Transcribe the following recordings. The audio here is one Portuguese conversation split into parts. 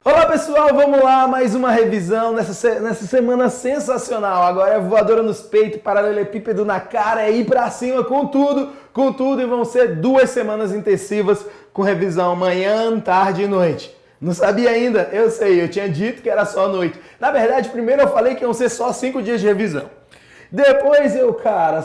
Olá pessoal, vamos lá, mais uma revisão nessa semana sensacional. Agora é voadora nos peitos, paralelepípedo na cara, é ir pra cima com tudo e vão ser 2 semanas intensivas com revisão manhã, tarde e noite. Não sabia ainda? Eu sei, eu tinha dito que era só noite. Na verdade, primeiro eu falei que iam ser só 5 dias de revisão. Depois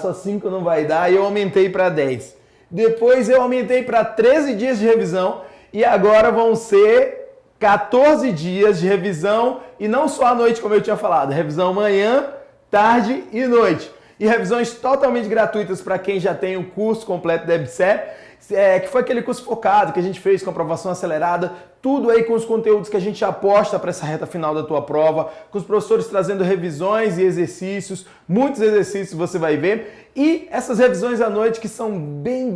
só 5 não vai dar e eu aumentei pra 10. Depois eu aumentei pra 13 dias de revisão e agora vão ser 14 dias de revisão e não só à noite, como eu tinha falado, revisão manhã, tarde e noite. E revisões totalmente gratuitas para quem já tem o curso completo da EBSERH, que foi aquele curso focado que a gente fez com aprovação acelerada, tudo aí com os conteúdos que a gente aposta para essa reta final da tua prova, com os professores trazendo revisões e exercícios, muitos exercícios você vai ver, e essas revisões à noite que são bem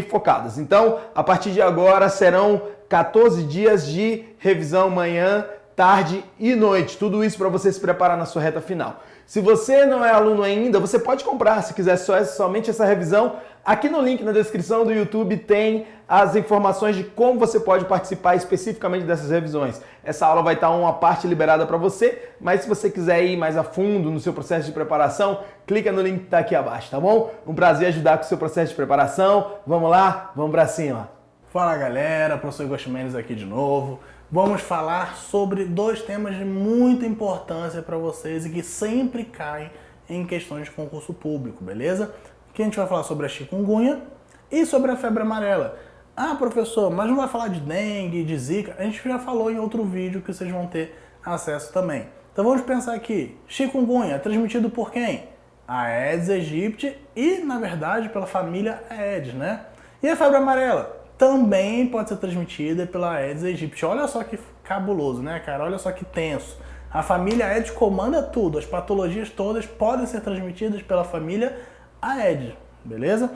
focadas. Então, a partir de agora serão 14 dias de revisão manhã, tarde e noite. Tudo isso para você se preparar na sua reta final. Se você não é aluno ainda, você pode comprar, se quiser somente essa revisão. Aqui no link na descrição do YouTube tem as informações de como você pode participar especificamente dessas revisões. Essa aula vai estar uma parte liberada para você, mas se você quiser ir mais a fundo no seu processo de preparação, clica no link que está aqui abaixo, tá bom? Um prazer ajudar com o seu processo de preparação. Vamos lá? Vamos para cima! Fala galera, professor Igor Ximenes aqui de novo. Vamos falar sobre 2 temas de muita importância para vocês e que sempre caem em questões de concurso público, beleza? Aqui a gente vai falar sobre a chikungunya e sobre a febre amarela. Ah, professor, mas não vai falar de dengue, de zika? A gente já falou em outro vídeo que vocês vão ter acesso também. Então vamos pensar aqui, chikungunya é transmitido por quem? A Aedes aegypti e, na verdade, pela família Aedes, né? E a febre amarela? Também pode ser transmitida pela Aedes aegypti. Olha só que cabuloso, né, cara? Olha só que tenso. A família Aedes comanda tudo. As patologias todas podem ser transmitidas pela família Aedes, beleza?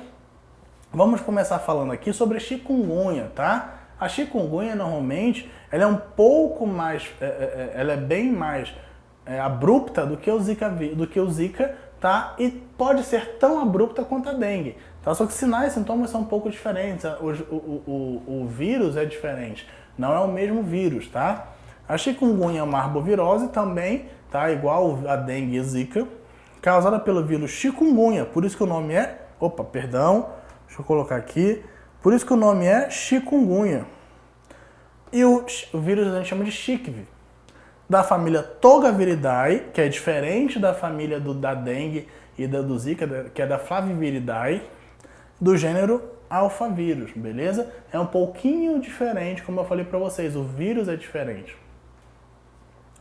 Vamos começar falando aqui sobre a chikungunya, tá? A chikungunya, normalmente, ela é um pouco mais... ela é bem mais abrupta do que o Zika, tá? E pode ser tão abrupta quanto a dengue. Tá? Só que sinais e sintomas são um pouco diferentes. O vírus é diferente. Não é o mesmo vírus, tá? A chikungunya é uma arbovirose também, tá? Igual a dengue e a zika, causada pelo vírus chikungunya. Por isso que o nome é... Opa, perdão. Deixa eu colocar aqui. Por isso que o nome é chikungunya. E o vírus a gente chama de CHIKV. Da família Togaviridae, que é diferente da família da dengue e do zika, que é da Flaviviridae, do gênero alfavírus, beleza? É um pouquinho diferente, como eu falei para vocês, o vírus é diferente.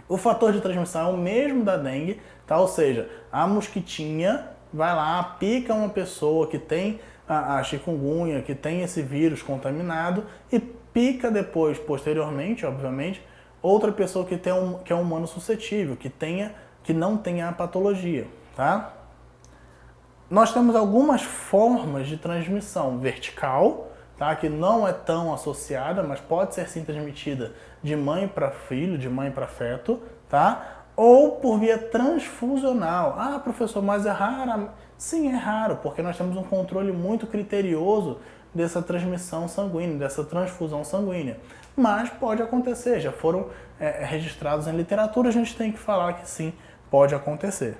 O fator de transmissão é o mesmo da dengue, tá? Ou seja, a mosquitinha vai lá, pica uma pessoa que tem a chikungunya, que tem esse vírus contaminado e pica depois, posteriormente, obviamente, outra pessoa que é um humano suscetível, que não tenha a patologia, tá? Nós temos algumas formas de transmissão vertical, tá? Que não é tão associada, mas pode ser sim transmitida de mãe para filho, de mãe para feto, tá? Ou por via transfusional. Ah, professor, mas é raro? Sim, é raro, porque nós temos um controle muito criterioso dessa transmissão sanguínea, dessa transfusão sanguínea. Mas pode acontecer, já foram registrados em literatura, a gente tem que falar que sim, pode acontecer.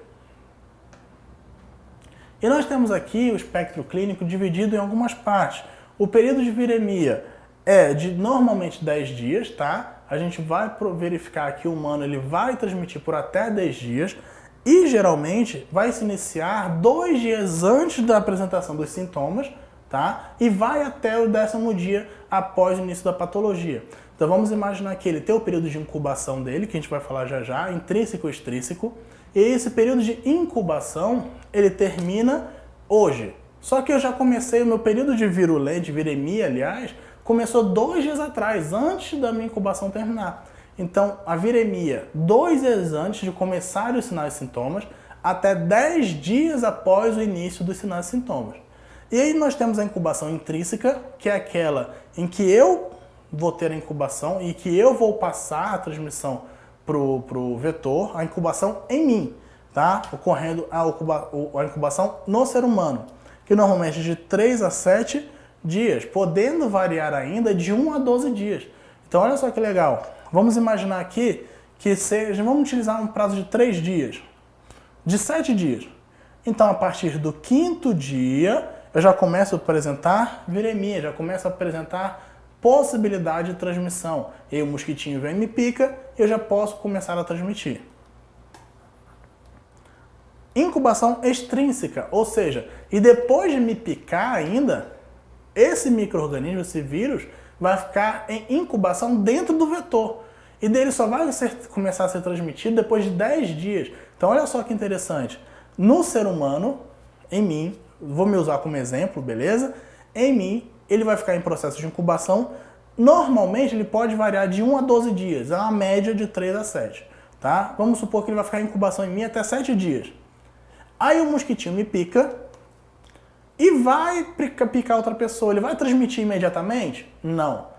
E nós temos aqui o espectro clínico dividido em algumas partes. O período de viremia é de normalmente 10 dias, tá? A gente vai verificar que o humano ele vai transmitir por até 10 dias e geralmente vai se iniciar 2 dias antes da apresentação dos sintomas, tá? E vai até o 10º dia após o início da patologia. Então vamos imaginar que ele tem o período de incubação dele, que a gente vai falar já, intrínseco e extrínseco. E esse período de incubação, ele termina hoje. Só que eu já comecei o meu período de viremia, aliás, começou 2 dias atrás, antes da minha incubação terminar. Então, a viremia, 2 dias antes de começar os sinais e sintomas, até 10 dias após o início dos sinais e sintomas. E aí nós temos a incubação intrínseca, que é aquela em que eu vou ter a incubação e que eu vou passar a transmissão pro vetor, a incubação em mim, tá? Ocorrendo a incubação no ser humano, que normalmente é de 3 a 7 dias, podendo variar ainda de 1 a 12 dias. Então olha só que legal, Vamos imaginar aqui que seja, vamos utilizar um prazo de 3 dias, de 7 dias. Então, a partir do 5º dia, eu já começo a apresentar viremia, já começo a apresentar possibilidade de transmissão. E aí o mosquitinho vem e me pica, e eu já posso começar a transmitir. Incubação extrínseca, ou seja, e depois de me picar ainda, esse micro-organismo, esse vírus, vai ficar em incubação dentro do vetor. E dele só vai começar a ser transmitido depois de 10 dias. Então olha só que interessante. No ser humano, em mim, vou me usar como exemplo, beleza? Em mim, ele vai ficar em processo de incubação. Normalmente ele pode variar de 1 a 12 dias, é uma média de 3 a 7. Tá? Vamos supor que ele vai ficar em incubação em mim até 7 dias. Aí o mosquitinho me pica e vai picar outra pessoa. Ele vai transmitir imediatamente? Não.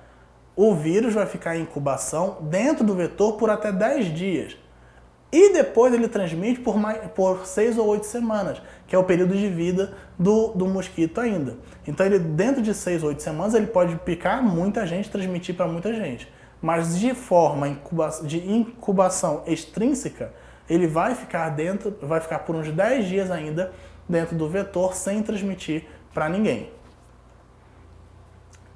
O vírus vai ficar em incubação dentro do vetor por até 10 dias. E depois ele transmite por 6 ou 8 semanas, que é o período de vida do mosquito ainda. Então ele, dentro de 6 ou 8 semanas ele pode picar muita gente, transmitir para muita gente. Mas de forma de incubação extrínseca, ele vai ficar por uns 10 dias ainda dentro do vetor sem transmitir para ninguém.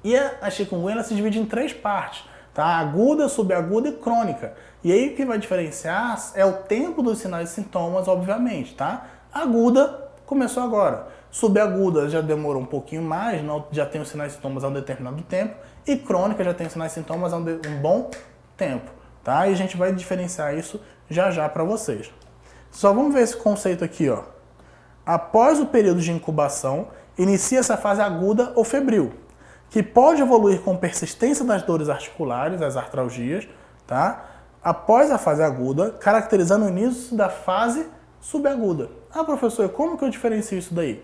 E a chikungunya ela se divide em 3 partes, tá? Aguda, subaguda e crônica. E aí o que vai diferenciar é o tempo dos sinais e sintomas, obviamente, tá? Aguda começou agora. Subaguda já demorou um pouquinho mais, já tem os sinais e sintomas há um determinado tempo. E crônica já tem os sinais e sintomas há um bom tempo, tá? E a gente vai diferenciar isso já para vocês. Só vamos ver esse conceito aqui, ó. Após o período de incubação, inicia-se a fase aguda ou febril, que pode evoluir com persistência das dores articulares, as artralgias, tá? Após a fase aguda, caracterizando o início da fase subaguda. Ah, professor, como que eu diferencio isso daí?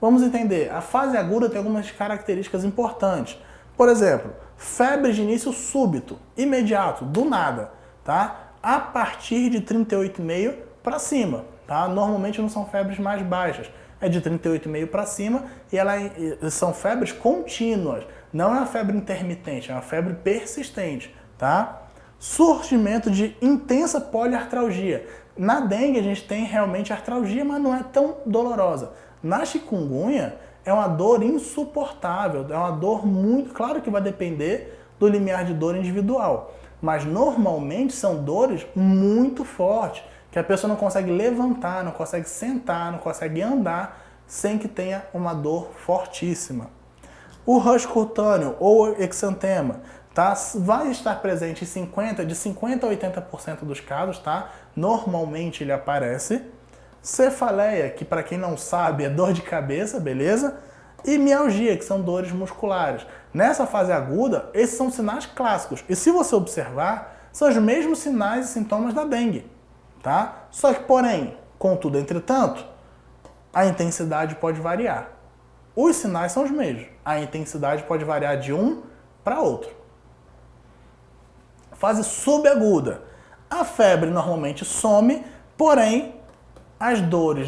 Vamos entender. A fase aguda tem algumas características importantes. Por exemplo, febre de início súbito, imediato, do nada, tá? A partir de 38,5 para cima, tá? Normalmente não são febres mais baixas. É de 38,5 para cima e são febres contínuas. Não é uma febre intermitente, é uma febre persistente, tá? Surgimento de intensa poliartralgia. Na dengue a gente tem realmente artralgia, mas não é tão dolorosa. Na chikungunya é uma dor insuportável, é uma dor muito... Claro que vai depender do limiar de dor individual, mas normalmente são dores muito fortes, que a pessoa não consegue levantar, não consegue sentar, não consegue andar sem que tenha uma dor fortíssima. O rush cutâneo ou exantema, tá? Vai estar presente em de 50 a 80% dos casos, tá? Normalmente ele aparece. Cefaleia, que para quem não sabe é dor de cabeça, beleza? E mialgia, que são dores musculares. Nessa fase aguda, esses são sinais clássicos. E se você observar, são os mesmos sinais e sintomas da dengue, tá? Só que, porém, contudo, entretanto, a intensidade pode variar. Os sinais são os mesmos. A intensidade pode variar de um para outro. Fase subaguda. A febre normalmente some, porém, as dores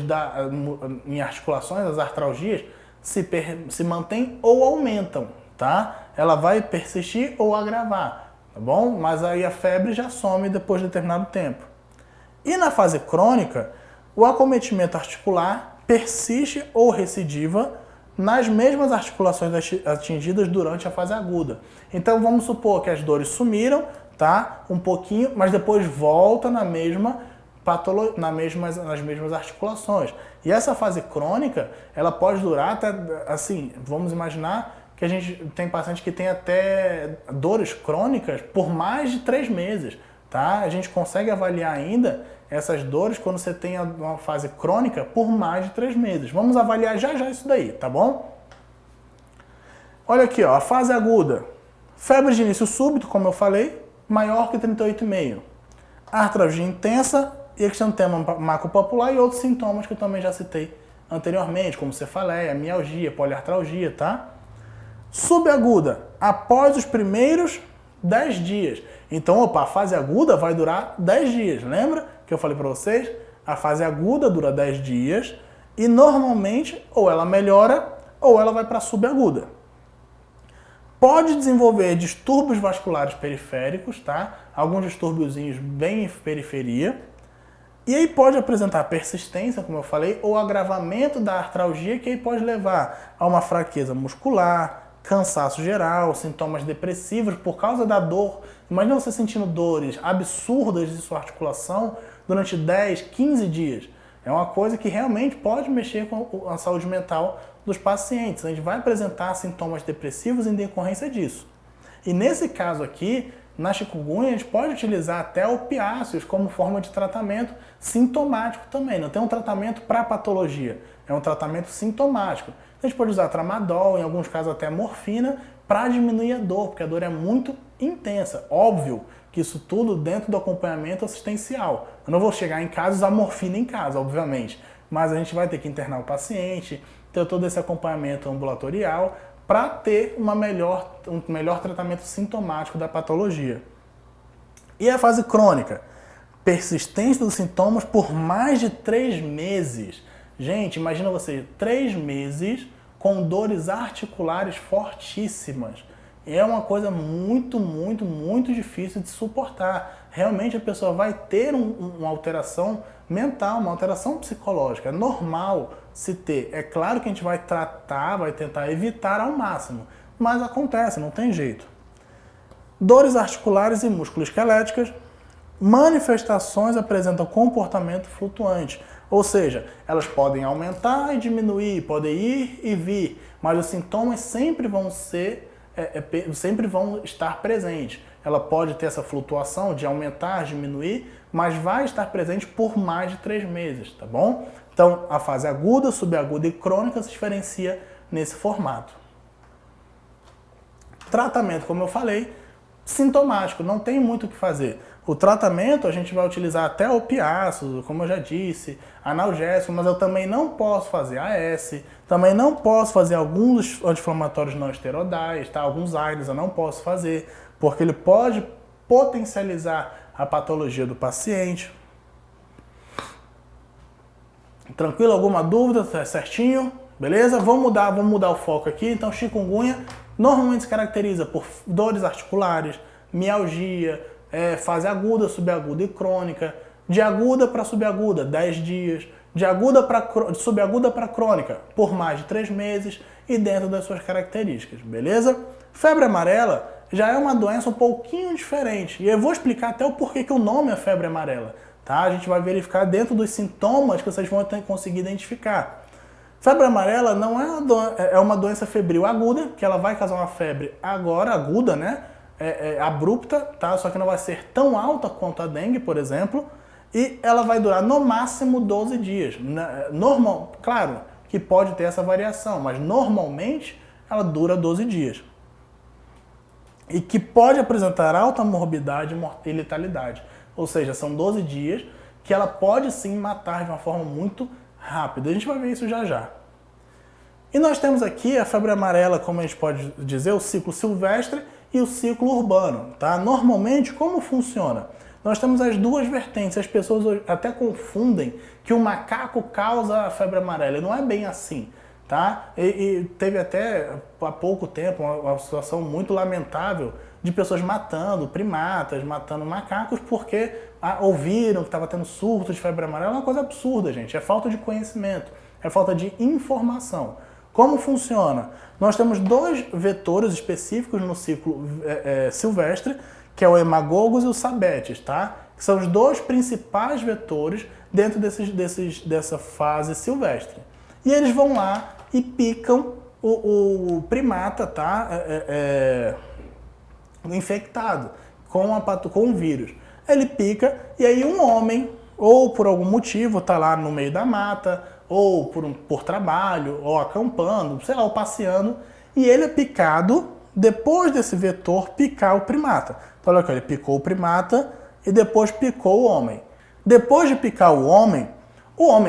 em articulações, as artralgias, se mantêm ou aumentam, tá? Ela vai persistir ou agravar, tá bom? Mas aí a febre já some depois de determinado tempo. E na fase crônica, o acometimento articular persiste ou recidiva nas mesmas articulações atingidas durante a fase aguda. Então vamos supor que as dores sumiram, tá? Um pouquinho, mas depois volta nas mesmas articulações. E essa fase crônica, ela pode durar até, assim, vamos imaginar que a gente tem pacientes que tem até dores crônicas por mais de 3 meses, tá? A gente consegue avaliar ainda essas dores quando você tem uma fase crônica por mais de 3 meses. Vamos avaliar já isso daí, tá bom? Olha aqui, ó, a fase aguda. Febre de início súbito, como eu falei, maior que 38,5. Artralgia intensa, exantema maculopapular e outros sintomas que eu também já citei anteriormente, como cefaleia, mialgia, poliartralgia, tá? Subaguda, após os primeiros 10 dias. Então, a fase aguda vai durar 10 dias. Lembra que eu falei para vocês? A fase aguda dura 10 dias e normalmente ou ela melhora ou ela vai para subaguda. Pode desenvolver distúrbios vasculares periféricos, tá? Alguns distúrbiozinhos bem em periferia. E aí pode apresentar persistência, como eu falei, ou agravamento da artralgia, que aí pode levar a uma fraqueza muscular, cansaço geral, sintomas depressivos por causa da dor. Imagina você sentindo dores absurdas de sua articulação durante 10, 15 dias. É uma coisa que realmente pode mexer com a saúde mental dos pacientes. A gente vai apresentar sintomas depressivos em decorrência disso. E nesse caso aqui, na chikungunya, a gente pode utilizar até opiáceos como forma de tratamento sintomático também. Não tem um tratamento para patologia, é um tratamento sintomático. A gente pode usar tramadol, em alguns casos até morfina, para diminuir a dor, porque a dor é muito intensa. Óbvio que isso tudo dentro do acompanhamento assistencial. Eu não vou chegar em casa e usar morfina em casa, obviamente, mas a gente vai ter que internar o paciente, ter todo esse acompanhamento ambulatorial para ter um melhor tratamento sintomático da patologia. E a fase crônica? Persistência dos sintomas por mais de 3 meses. Gente, imagina você, 3 meses com dores articulares fortíssimas. É uma coisa muito, muito, muito difícil de suportar. Realmente a pessoa vai ter uma alteração mental, uma alteração psicológica. É normal se ter. É claro que a gente vai tratar, vai tentar evitar ao máximo, mas acontece, não tem jeito. Dores articulares e musculoesqueléticas. Manifestações apresentam comportamento flutuante, ou seja, elas podem aumentar e diminuir, podem ir e vir, mas os sintomas sempre vão estar presentes. Ela pode ter essa flutuação de aumentar, diminuir, mas vai estar presente por mais de 3 meses, tá bom? Então, a fase aguda, subaguda e crônica se diferencia nesse formato. Tratamento, como eu falei, sintomático, não tem muito o que fazer. O tratamento a gente vai utilizar até opiáceos, como eu já disse, analgésico, mas eu também não posso fazer AS, também não posso fazer alguns anti-inflamatórios não esteroidais, tá? Alguns AINES eu não posso fazer, porque ele pode potencializar a patologia do paciente. Tranquilo? Alguma dúvida? Tá certinho? Beleza? Vamos mudar o foco aqui. Então, chikungunya normalmente se caracteriza por dores articulares, mialgia, fase aguda, subaguda e crônica, de aguda para subaguda, 10 dias, de subaguda para crônica, por mais de 3 meses e dentro das suas características, beleza? Febre amarela já é uma doença um pouquinho diferente, e eu vou explicar até o porquê que o nome é febre amarela, tá? A gente vai verificar dentro dos sintomas que vocês vão conseguir identificar. Febre amarela não é uma doença febril aguda, que ela vai causar uma febre agora aguda, né? Abrupta, tá? Só que não vai ser tão alta quanto a dengue, por exemplo, e ela vai durar no máximo 12 dias. Claro que pode ter essa variação, mas normalmente ela dura 12 dias. E que pode apresentar alta morbidade e letalidade. Ou seja, são 12 dias que ela pode sim matar de uma forma muito rápida. A gente vai ver isso já já. E nós temos aqui a febre amarela, como a gente pode dizer, o ciclo silvestre e o ciclo urbano, tá? Normalmente, como funciona? Nós temos as duas vertentes. As pessoas até confundem que o macaco causa a febre amarela. E não é bem assim, tá? E teve até há pouco tempo uma situação muito lamentável de pessoas matando primatas, matando macacos porque ouviram que estava tendo surto de febre amarela. É uma coisa absurda, gente. É falta de conhecimento, é falta de informação. Como funciona? Nós temos 2 vetores específicos no ciclo silvestre, que é o hemagogos e o sabetes, tá? Que são os 2 principais vetores dentro dessa fase silvestre. E eles vão lá e picam o primata, tá? Infectado com o vírus. Ele pica e aí um homem, ou por algum motivo, tá lá no meio da mata, ou por trabalho, ou acampando, sei lá, ou passeando, e ele é picado depois desse vetor picar o primata. Então olha aqui, ele picou o primata e depois picou o homem. Depois de picar o homem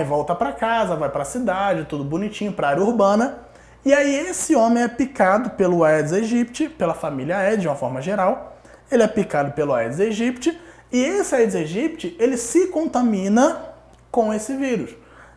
volta para casa, vai para a cidade, tudo bonitinho, para a área urbana, e aí esse homem é picado pelo Aedes aegypti, pela família Aedes de uma forma geral, ele é picado pelo Aedes aegypti, e esse Aedes aegypti, ele se contamina com esse vírus.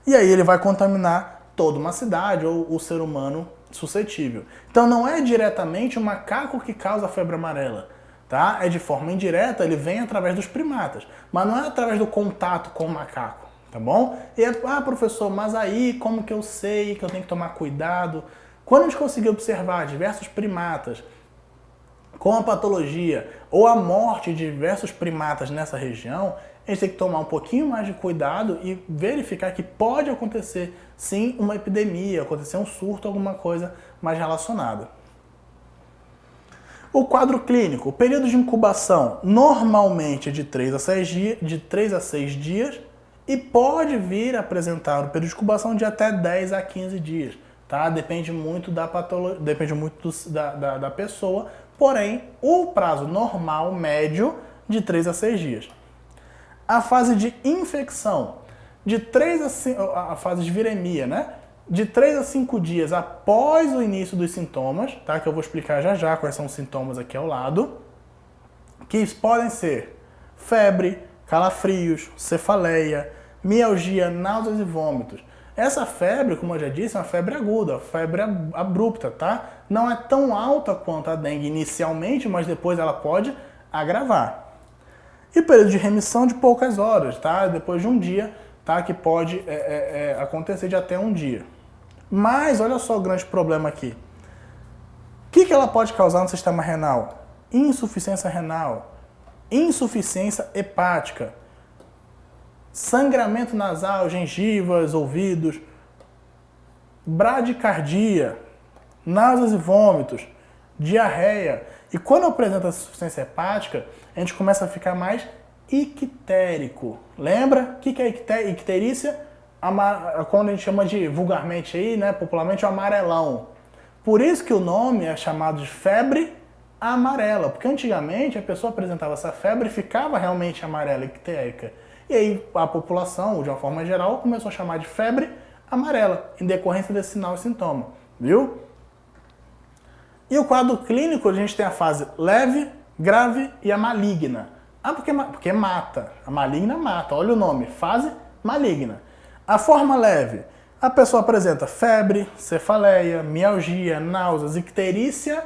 E aí ele vai contaminar toda uma cidade ou o ser humano suscetível. Então não é diretamente o macaco que causa a febre amarela, tá? É de forma indireta, ele vem através dos primatas, mas não é através do contato com o macaco, tá bom? E professor, mas aí como que eu sei que eu tenho que tomar cuidado? Quando a gente conseguir observar diversos primatas com a patologia ou a morte de diversos primatas nessa região, a gente tem que tomar um pouquinho mais de cuidado e verificar que pode acontecer sim uma epidemia, acontecer um surto, alguma coisa mais relacionada. O quadro clínico, o período de incubação normalmente é de 3 a 6 dias e pode vir a apresentar o período de incubação de até 10 a 15 dias. Tá? Depende muito da patologia, depende muito da pessoa, porém o prazo normal médio de 3 a 6 dias. A fase de infecção, a fase de viremia, né? De 3 a 5 dias após o início dos sintomas, tá? Que eu vou explicar já já quais são os sintomas aqui ao lado, que podem ser febre, calafrios, cefaleia, mialgia, náuseas e vômitos. Essa febre, como eu já disse, é uma febre aguda, febre abrupta, tá? Não é tão alta quanto a dengue inicialmente, mas depois ela pode agravar. E período de remissão de poucas horas, tá? Depois de um dia, tá? Que pode acontecer de até um dia. Mas olha só o grande problema aqui. O que ela pode causar no sistema renal? Insuficiência renal, insuficiência hepática, sangramento nasal, gengivas, ouvidos, bradicardia, náuseas e vômitos, diarreia. E quando apresenta insuficiência hepática, a gente começa a ficar mais ictérico. Lembra? O que é icterícia? Quando a gente chama de, vulgarmente aí, né, popularmente, o amarelão. Por isso que o nome é chamado de febre amarela, porque antigamente a pessoa apresentava essa febre e ficava realmente amarela, ictérica. E aí a população, de uma forma geral, começou a chamar de febre amarela, em decorrência desse sinal e sintoma, viu? E o quadro clínico, a gente tem a fase leve, grave e a maligna. Porque mata. A maligna mata, olha o nome, fase maligna. A forma leve, a pessoa apresenta febre, cefaleia, mialgia, náuseas, icterícia,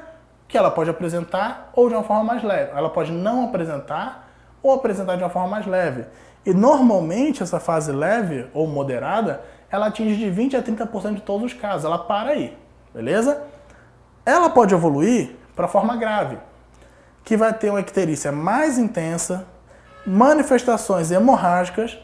que ela pode apresentar ou de uma forma mais leve. Ela pode não apresentar ou apresentar de uma forma mais leve. E normalmente essa fase leve ou moderada, ela atinge de 20 a 30% de todos os casos. Ela para aí, beleza? Ela pode evoluir para a forma grave, que vai ter uma icterícia mais intensa, manifestações hemorrágicas,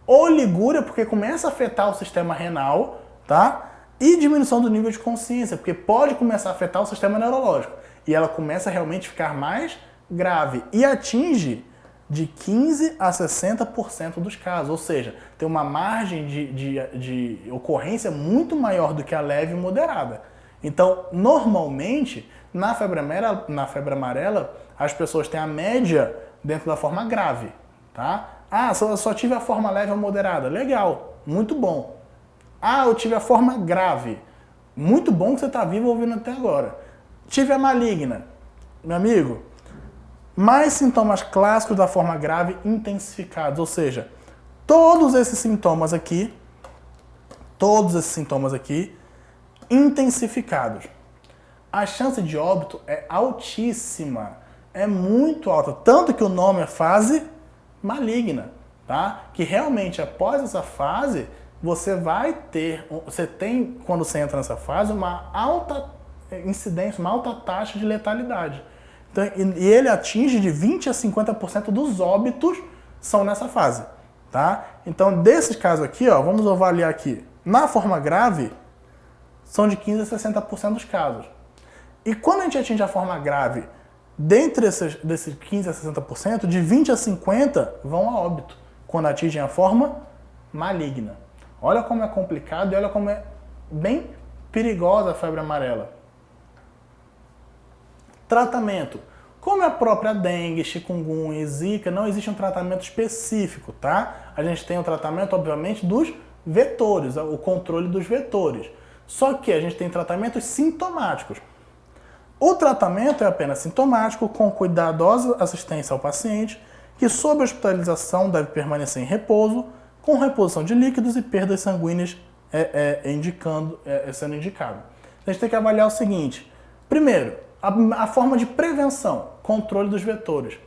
oligúria, porque começa a afetar o sistema renal, tá? E diminuição do nível de consciência, porque pode começar a afetar o sistema neurológico. E ela começa a realmente ficar mais grave e atinge de 15 a 60% dos casos. Ou seja, tem uma margem de ocorrência muito maior do que a leve e moderada. Então, normalmente, na febre amarela, as pessoas têm a média dentro da forma grave, tá? Só tive a forma leve ou moderada. Legal, muito bom. Eu tive a forma grave. Muito bom que você está vivo ouvindo até agora. Tive a maligna. Meu amigo, mais sintomas clássicos da forma grave intensificados. Ou seja, todos esses sintomas aqui intensificados. A chance de óbito é altíssima. É muito alta. Tanto que o nome é fase maligna, tá? Que realmente após essa fase, quando você entra nessa fase, uma alta incidência, uma alta taxa de letalidade. Então, e ele atinge de 20 a 50% dos óbitos são nessa fase, tá? Então, desses casos aqui, ó, vamos avaliar aqui. Na forma grave, são de 15 a 60% dos casos. E quando a gente atinge a forma grave, dentre desses 15 a 60%, de 20 a 50% vão a óbito, quando atingem a forma maligna. Olha como é complicado e olha como é bem perigosa a febre amarela. Tratamento. Como a própria dengue, chikungunya e zika, não existe um tratamento específico, tá? A gente tem o tratamento, obviamente, dos vetores, o controle dos vetores. Só que a gente tem tratamentos sintomáticos. O tratamento é apenas sintomático, com cuidadosa assistência ao paciente, que sob hospitalização deve permanecer em repouso, com reposição de líquidos e perdas sanguíneas sendo indicado. A gente tem que avaliar o seguinte. Primeiro, a forma de prevenção, controle dos vetores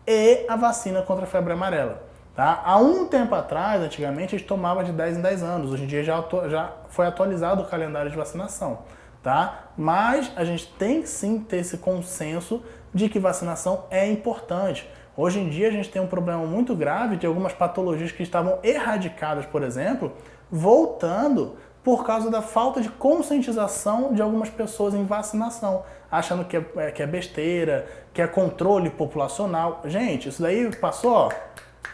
e a vacina contra a febre amarela. Tá? Há um tempo atrás, antigamente, a gente tomava de 10 em 10 anos. Hoje em dia já foi atualizado o calendário de vacinação. Tá? Mas a gente tem que sim ter esse consenso de que vacinação é importante. Hoje em dia a gente tem um problema muito grave de algumas patologias que estavam erradicadas, por exemplo, voltando por causa da falta de conscientização de algumas pessoas em vacinação, achando que é besteira, que é controle populacional. Gente, isso daí passou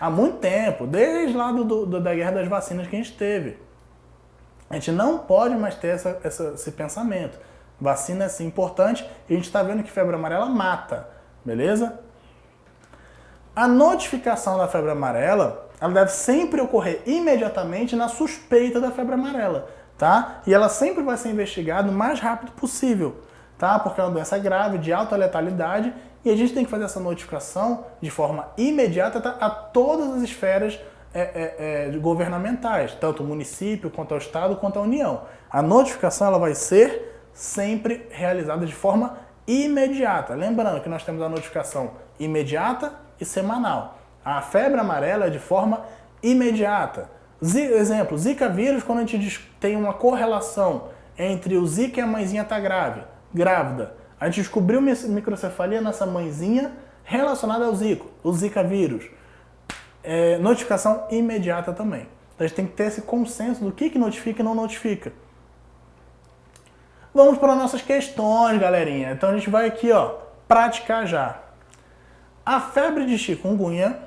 há muito tempo, desde lá da guerra das vacinas que a gente teve. A gente não pode mais ter esse pensamento. Vacina é sim importante e a gente está vendo que febre amarela mata, beleza? A notificação da febre amarela, ela deve sempre ocorrer imediatamente na suspeita da febre amarela, tá? E ela sempre vai ser investigada o mais rápido possível, tá? Porque é uma doença grave, de alta letalidade, e a gente tem que fazer essa notificação de forma imediata, tá? A todas as esferas governamentais, tanto o município, quanto o estado, quanto a União. A notificação ela vai ser sempre realizada de forma imediata. Lembrando que nós temos a notificação imediata e semanal. A febre amarela é de forma imediata. Exemplo, Zika vírus, quando a gente tem uma correlação entre o Zika e a mãezinha está grávida. A gente descobriu microcefalia nessa mãezinha relacionada ao Zika vírus. Notificação imediata também. Então a gente tem que ter esse consenso do que notifica e não notifica. Vamos para nossas questões, galerinha. Então a gente vai aqui, praticar já. A febre de chikungunya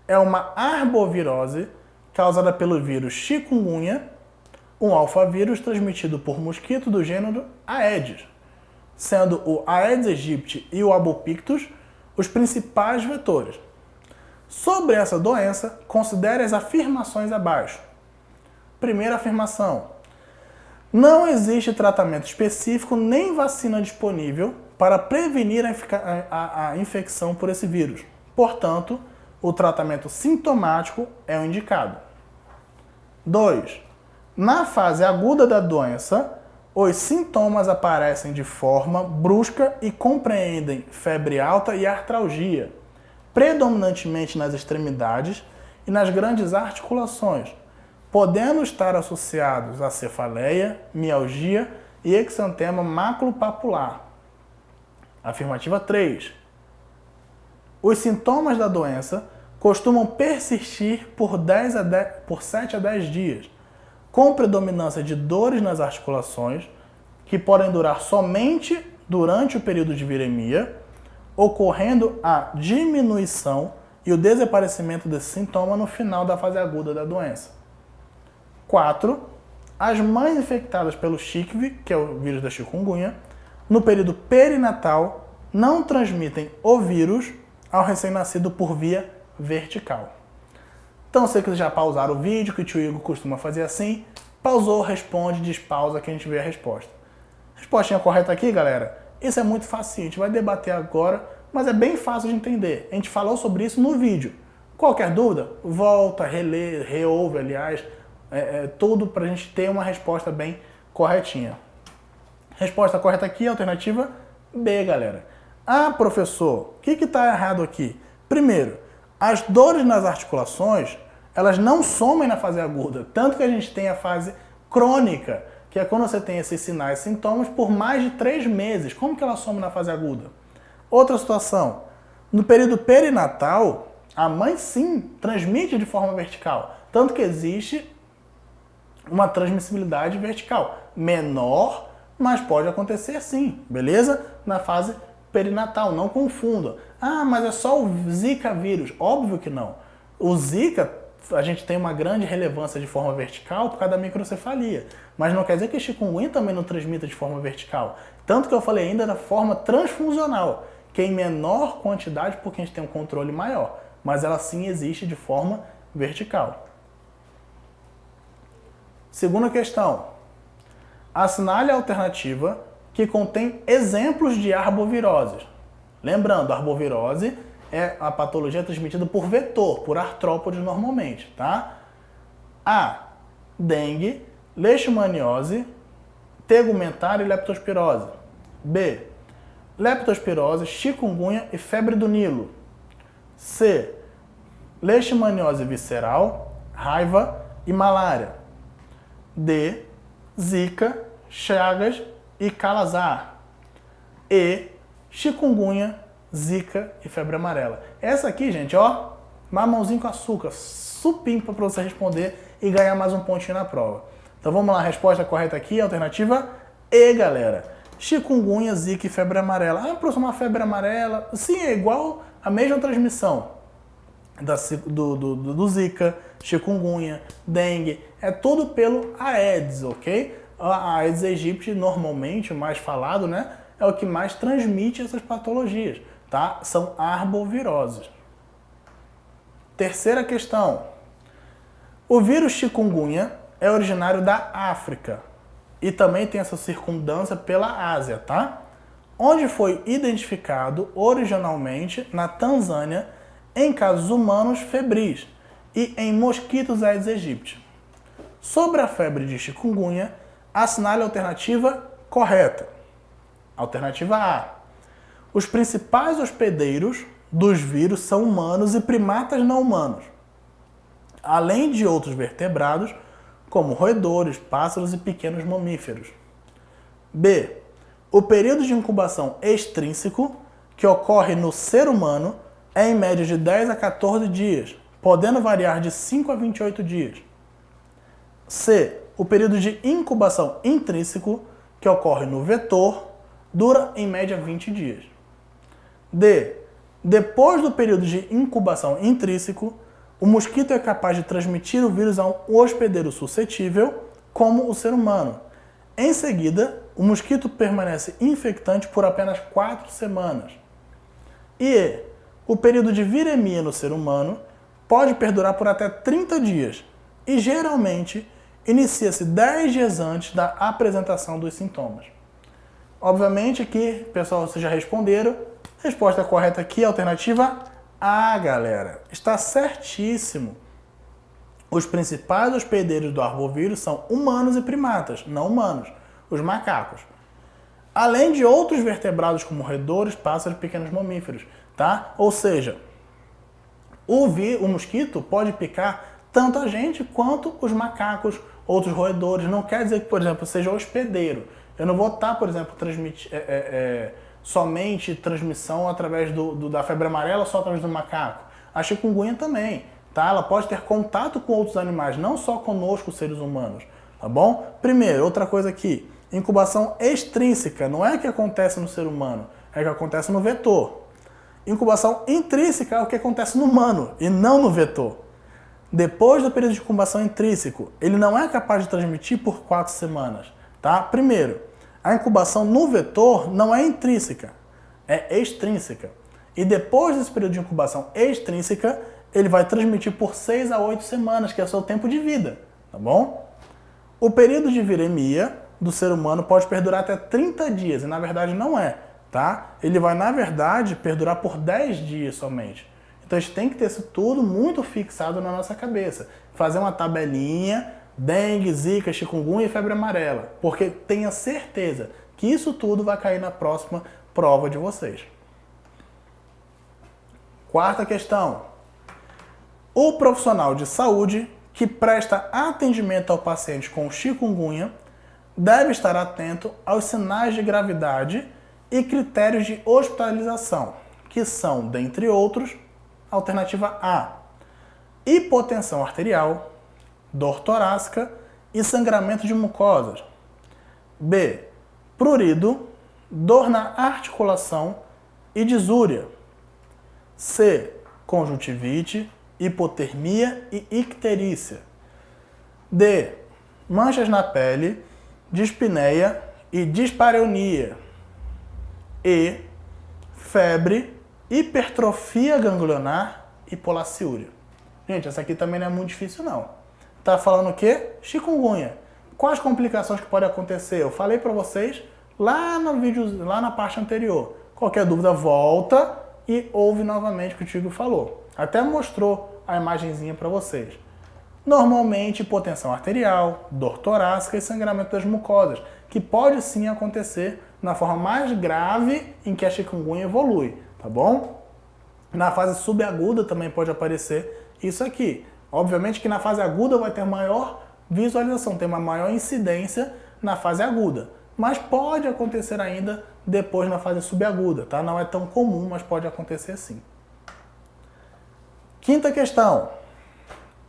é uma arbovirose causada pelo vírus chikungunya, um alfavírus transmitido por mosquito do gênero Aedes, sendo o Aedes aegypti e o Albopictus os principais vetores. Sobre essa doença, considere as afirmações abaixo. Primeira afirmação: não existe tratamento específico nem vacina disponível para prevenir a infecção por esse vírus. Portanto, o tratamento sintomático é o indicado. 2. Na fase aguda da doença, os sintomas aparecem de forma brusca e compreendem febre alta e artralgia, predominantemente nas extremidades e nas grandes articulações, podendo estar associados a cefaleia, mialgia e exantema maculopapular. Afirmativa 3. Os sintomas da doença costumam persistir por 7 a 10 dias, com predominância de dores nas articulações, que podem durar somente durante o período de viremia, ocorrendo a diminuição e o desaparecimento desse sintoma no final da fase aguda da doença. 4. As mães infectadas pelo CHIKV, que é o vírus da chikungunya, no período perinatal, não transmitem o vírus ao recém-nascido por via vertical. Então, se você já pausar o vídeo, que o tio Igor costuma fazer assim, pausou, responde, despausa, que a gente vê a resposta. Respostinha correta aqui, galera? Isso é muito fácil, a gente vai debater agora, mas é bem fácil de entender. A gente falou sobre isso no vídeo. Qualquer dúvida, volta, relê, reouve, aliás, tudo para a gente ter uma resposta bem corretinha. Resposta correta aqui, alternativa B, galera. Ah, professor, o que está errado aqui? Primeiro, as dores nas articulações, elas não somem na fase aguda, tanto que a gente tem a fase crônica, que é quando você tem esses sinais e sintomas por mais de 3 meses. Como que ela some na fase aguda? Outra situação, no período perinatal, a mãe sim transmite de forma vertical, tanto que existe uma transmissibilidade vertical, menor, mas pode acontecer sim, beleza? Na fase perinatal, não confunda. Ah, mas é só o Zika vírus. Óbvio que não. O Zika, a gente tem uma grande relevância de forma vertical por causa da microcefalia, mas não quer dizer que o chikungunya também não transmita de forma vertical. Tanto que eu falei ainda da forma transfusional, que é em menor quantidade porque a gente tem um controle maior, mas ela sim existe de forma vertical. Segunda questão. Assinale a alternativa que contém exemplos de arboviroses. Lembrando, a arbovirose é a patologia transmitida por vetor, por artrópodes normalmente, tá? A. Dengue, leishmaniose, tegumentária e leptospirose. B. Leptospirose, chikungunya e febre do Nilo. C. Leishmaniose visceral, raiva e malária. D. Zika, Chagas e Calazar. E. Chikungunya, Zika e febre amarela. Essa aqui, gente, ó, mamãozinho com açúcar, supimpa para você responder e ganhar mais um pontinho na prova. Então vamos lá, a resposta correta aqui, alternativa E, galera. Chikungunya, Zika e febre amarela. Ah, professor, uma febre amarela. Sim, é igual a mesma transmissão do Zika, chikungunya, dengue. É tudo pelo Aedes, ok? A Aedes aegypti, normalmente, o mais falado, né? É o que mais transmite essas patologias, tá? São arboviroses. Terceira questão. O vírus chikungunya é originário da África e também tem essa circundância pela Ásia, tá? Onde foi identificado originalmente na Tanzânia em casos humanos febris e em mosquitos Aedes aegypti. Sobre a febre de chikungunya, assinale a alternativa correta. Alternativa A. Os principais hospedeiros dos vírus são humanos e primatas não humanos, além de outros vertebrados, como roedores, pássaros e pequenos mamíferos. B. O período de incubação extrínseco, que ocorre no ser humano, é em média de 10 a 14 dias, podendo variar de 5 a 28 dias. C. O período de incubação intrínseco, que ocorre no vetor, dura em média 20 dias. D. Depois do período de incubação intrínseco, o mosquito é capaz de transmitir o vírus a um hospedeiro suscetível, como o ser humano. Em seguida, o mosquito permanece infectante por apenas 4 semanas. E o período de viremia no ser humano pode perdurar por até 30 dias e, geralmente, inicia-se 10 dias antes da apresentação dos sintomas. Obviamente que, pessoal, vocês já responderam. Resposta correta aqui, alternativa A, galera. Está certíssimo. Os principais hospedeiros do arbovírus são humanos e primatas, não humanos, os macacos. Além de outros vertebrados como roedores, pássaros e pequenos mamíferos, tá? Ou seja, o mosquito pode picar tanto a gente quanto os macacos, outros roedores. Não quer dizer que, por exemplo, seja hospedeiro. Eu não vou estar, por exemplo, somente transmissão através da febre amarela, só através do macaco. A chikungunya também, tá? Ela pode ter contato com outros animais, não só conosco, seres humanos, tá bom? Primeiro, outra coisa aqui, incubação extrínseca, não é o que acontece no ser humano, é o que acontece no vetor. Incubação intrínseca é o que acontece no humano e não no vetor. Depois do período de incubação intrínseco, ele não é capaz de transmitir por 4 semanas, tá? Primeiro, a incubação no vetor não é intrínseca, é extrínseca. E depois desse período de incubação extrínseca, ele vai transmitir por 6 a 8 semanas, que é o seu tempo de vida, tá bom? O período de viremia do ser humano pode perdurar até 30 dias, e na verdade não é, tá? Ele vai, na verdade, perdurar por 10 dias somente. Então a gente tem que ter isso tudo muito fixado na nossa cabeça. Fazer uma tabelinha, dengue, zika, chikungunya e febre amarela. Porque tenha certeza que isso tudo vai cair na próxima prova de vocês. Quarta questão. O profissional de saúde que presta atendimento ao paciente com chikungunya deve estar atento aos sinais de gravidade e critérios de hospitalização, que são, dentre outros, alternativa A, hipotensão arterial, dor torácica e sangramento de mucosas. B, prurido, dor na articulação e disúria. C, conjuntivite, hipotermia e icterícia. D, manchas na pele, dispneia e dispareunia. E, febre, hipertrofia ganglionar e polaciúria. Gente, essa aqui também não é muito difícil não. Tá falando o quê? Chikungunya. Quais complicações que podem acontecer? Eu falei para vocês lá no vídeo, lá na parte anterior. Qualquer dúvida, volta e ouve novamente o que o Tigo falou. Até mostrou a imagenzinha para vocês. Normalmente, hipotensão arterial, dor torácica e sangramento das mucosas, que pode sim acontecer na forma mais grave em que a chikungunya evolui, tá bom? Na fase subaguda também pode aparecer isso aqui. Obviamente que na fase aguda vai ter maior visualização, tem uma maior incidência na fase aguda, mas pode acontecer ainda depois na fase subaguda, tá? Não é tão comum, mas pode acontecer sim. Quinta questão.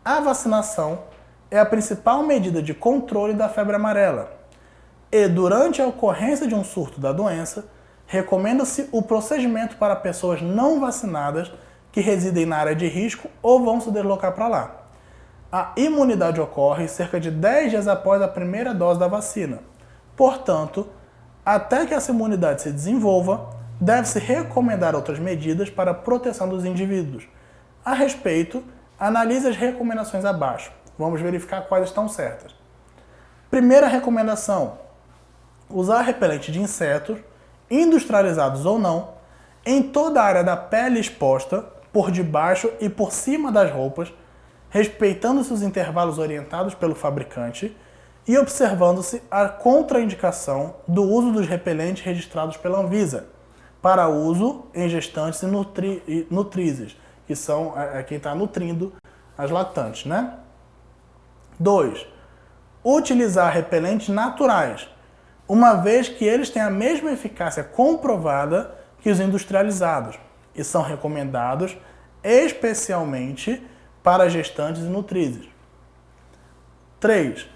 A vacinação é a principal medida de controle da febre amarela e, durante a ocorrência de um surto da doença, recomenda-se o procedimento para pessoas não vacinadas que residem na área de risco ou vão se deslocar para lá. A imunidade ocorre cerca de 10 dias após a primeira dose da vacina. Portanto, até que essa imunidade se desenvolva, deve-se recomendar outras medidas para a proteção dos indivíduos. A respeito, analise as recomendações abaixo. Vamos verificar quais estão certas. Primeira recomendação: usar repelente de insetos, industrializados ou não, em toda a área da pele exposta, por debaixo e por cima das roupas, respeitando-se os intervalos orientados pelo fabricante e observando-se a contraindicação do uso dos repelentes registrados pela Anvisa para uso em gestantes e nutrizes, que são quem está nutrindo as lactantes, né? 2. Utilizar repelentes naturais, uma vez que eles têm a mesma eficácia comprovada que os industrializados e são recomendados especialmente para gestantes e nutrizes. 3.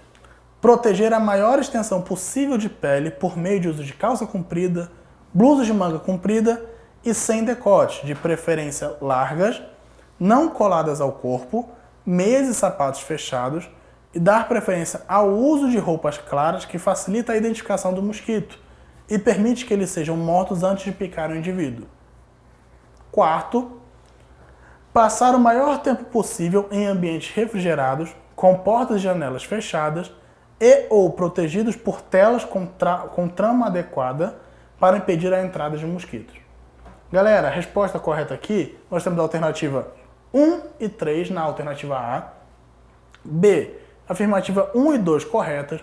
Proteger a maior extensão possível de pele por meio de uso de calça comprida, blusas de manga comprida e sem decote, de preferência largas, não coladas ao corpo, meias e sapatos fechados, e dar preferência ao uso de roupas claras que facilita a identificação do mosquito e permite que eles sejam mortos antes de picar o indivíduo. 4. Passar o maior tempo possível em ambientes refrigerados, com portas e janelas fechadas e ou protegidos por telas com trama adequada para impedir a entrada de mosquitos. Galera, a resposta correta aqui, nós temos a alternativa 1 e 3 na alternativa A, B, afirmativa 1 e 2 corretas,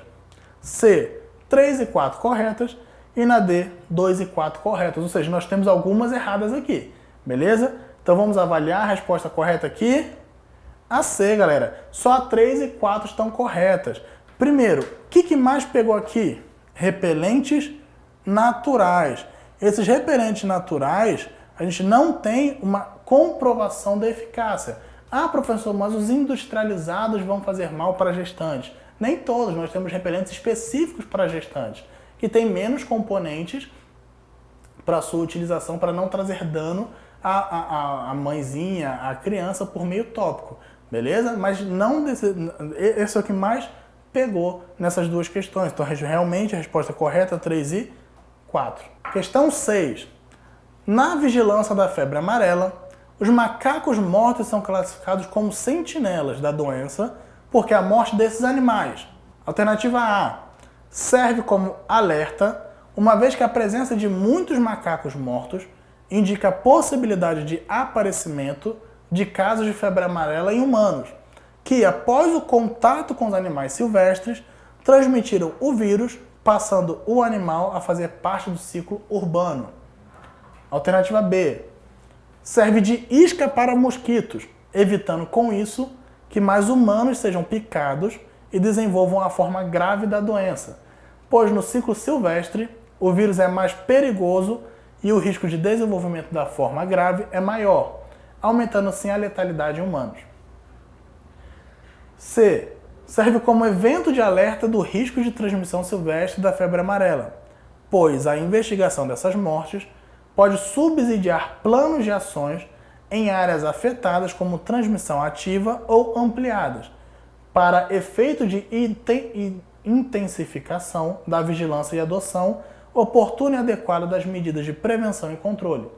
C, 3 e 4 corretas e na D, 2 e 4 corretas, ou seja, nós temos algumas erradas aqui, beleza? Então vamos avaliar a resposta correta aqui. A C, galera. Só a 3 e 4 estão corretas. Primeiro, o que mais pegou aqui? Repelentes naturais. Esses repelentes naturais, a gente não tem uma comprovação da eficácia. Ah, professor, mas os industrializados vão fazer mal para gestantes. Nem todos, nós temos repelentes específicos para gestantes, que têm menos componentes para sua utilização, para não trazer dano a mãezinha, a criança por meio tópico, beleza? Mas não esse é o que mais pegou nessas duas questões. Então, realmente, a resposta correta é 3 e 4. Questão 6. Na vigilância da febre amarela, os macacos mortos são classificados como sentinelas da doença porque a morte desses animais, alternativa A, serve como alerta, uma vez que a presença de muitos macacos mortos indica a possibilidade de aparecimento de casos de febre amarela em humanos, que após o contato com os animais silvestres, transmitiram o vírus, passando o animal a fazer parte do ciclo urbano. Alternativa B, serve de isca para mosquitos, evitando com isso que mais humanos sejam picados e desenvolvam a forma grave da doença, pois no ciclo silvestre o vírus é mais perigoso e o risco de desenvolvimento da forma grave é maior, aumentando assim a letalidade em humanos. C. Serve como evento de alerta do risco de transmissão silvestre da febre amarela, pois a investigação dessas mortes pode subsidiar planos de ações em áreas afetadas como transmissão ativa ou ampliadas, para efeito de intensificação da vigilância e adoção oportuna e adequada das medidas de prevenção e controle.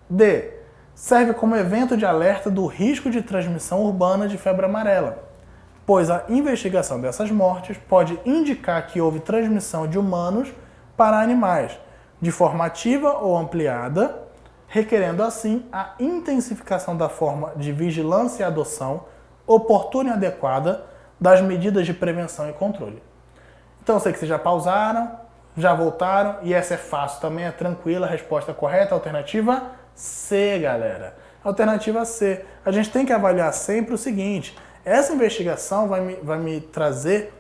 D. Serve como evento de alerta do risco de transmissão urbana de febre amarela, pois a investigação dessas mortes pode indicar que houve transmissão de humanos para animais, de forma ativa ou ampliada, requerendo assim a intensificação da forma de vigilância e adoção oportuna e adequada das medidas de prevenção e controle. Então eu sei que vocês já pausaram, já voltaram, e essa é fácil também, é tranquila. A resposta correta, alternativa C, galera. Alternativa C. A gente tem que avaliar sempre o seguinte: essa investigação vai me trazer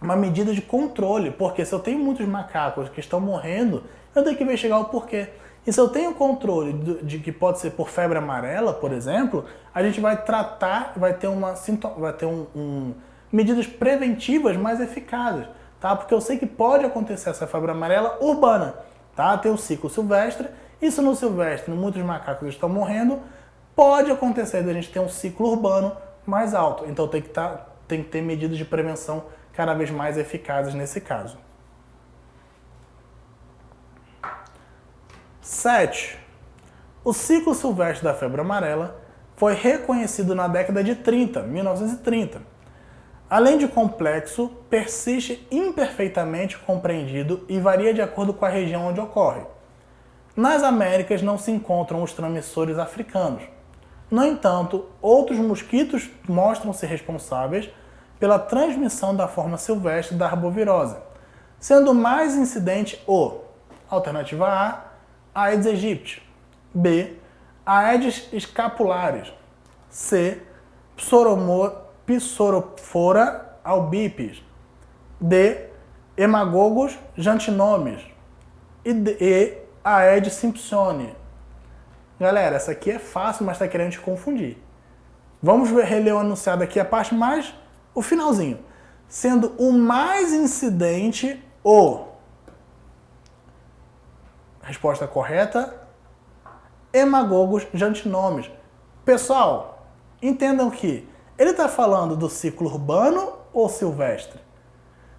uma medida de controle, porque se eu tenho muitos macacos que estão morrendo, eu tenho que investigar o porquê. E se eu tenho controle de que pode ser por febre amarela, por exemplo, a gente vai tratar, vai ter medidas preventivas mais eficazes, tá? Porque eu sei que pode acontecer essa febre amarela urbana, tá? Tem o ciclo silvestre, isso no silvestre, muitos macacos estão morrendo, pode acontecer da gente ter um ciclo urbano mais alto. Então tem que ter medidas de prevenção cada vez mais eficazes nesse caso. 7. O ciclo silvestre da febre amarela foi reconhecido na década de 1930. Além de complexo, persiste imperfeitamente compreendido e varia de acordo com a região onde ocorre. Nas Américas não se encontram os transmissores africanos. No entanto, outros mosquitos mostram-se responsáveis pela transmissão da forma silvestre da arbovirose, sendo mais incidente o alternativa A, Aedes aegypti, B, Aedes scapularis, C, Psorofora albipes, D, Hemagogos jantinomes e Aedes simpsoni. Galera, essa aqui é fácil, mas está querendo te confundir. Vamos reler o enunciado aqui, a parte mais, o finalzinho. Sendo o mais incidente o... Resposta correta, Hemagogos jantinomes. Pessoal, entendam que ele está falando do ciclo urbano ou silvestre?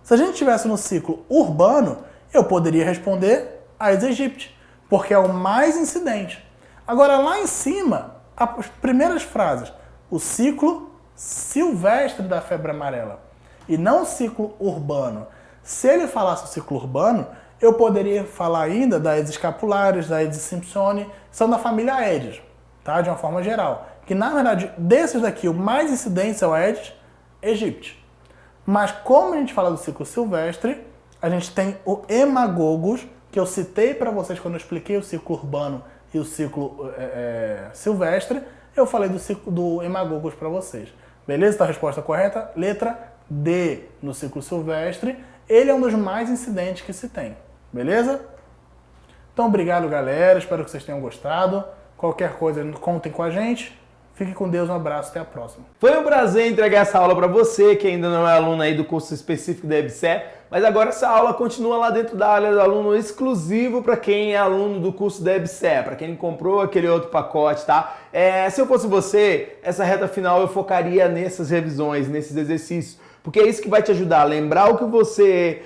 Se a gente estivesse no ciclo urbano, eu poderia responder Aedes aegypti, porque é o mais incidente. Agora, lá em cima, as primeiras frases, o ciclo silvestre da febre amarela e não o ciclo urbano. Se ele falasse o ciclo urbano, eu poderia falar ainda da Aedes scapularis, da Aedes simpsoni, são da família Aedes, tá? De uma forma geral. Que, na verdade, desses daqui, o mais incidente é o Aedes aegypti. Mas como a gente fala do ciclo silvestre, a gente tem o Hemagogos, que eu citei para vocês quando eu expliquei o ciclo urbano e o ciclo silvestre, eu falei do Hemagogos para vocês. Beleza? Então a resposta correta, letra D, no ciclo silvestre. Ele é um dos mais incidentes que se tem. Beleza? Então, obrigado, galera. Espero que vocês tenham gostado. Qualquer coisa, contem com a gente. Fique com Deus, um abraço, até a próxima. Foi um prazer entregar essa aula para você que ainda não é aluno aí do curso específico da EBSER, mas agora essa aula continua lá dentro da área do aluno exclusivo para quem é aluno do curso da EBSER, para quem comprou aquele outro pacote, tá? Se eu fosse você, essa reta final eu focaria nessas revisões, nesses exercícios, porque é isso que vai te ajudar a lembrar o que você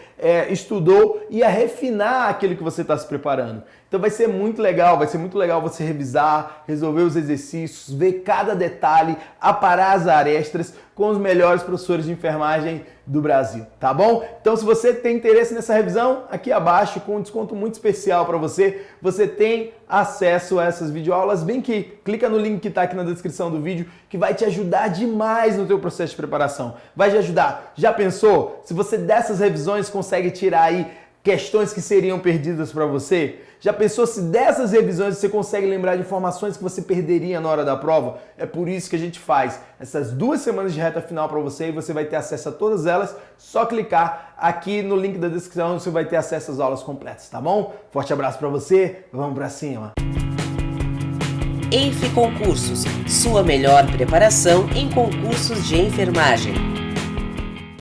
estudou e a refinar aquilo que você está se preparando. Então vai ser muito legal você revisar, resolver os exercícios, ver cada detalhe, aparar as arestas com os melhores professores de enfermagem do Brasil, tá bom? Então se você tem interesse nessa revisão, aqui abaixo com um desconto muito especial para você, você tem acesso a essas videoaulas, bem que clica no link que está aqui na descrição do vídeo, que vai te ajudar demais no teu processo de preparação. Vai te ajudar. Já pensou? Se você dessas revisões consegue tirar aí questões que seriam perdidas para você? Já pensou se dessas revisões você consegue lembrar de informações que você perderia na hora da prova? É por isso que a gente faz essas 2 semanas de reta final para você e você vai ter acesso a todas elas. Só clicar aqui no link da descrição, você vai ter acesso às aulas completas, tá bom? Forte abraço para você, vamos para cima! ENF Concursos, sua melhor preparação em concursos de enfermagem.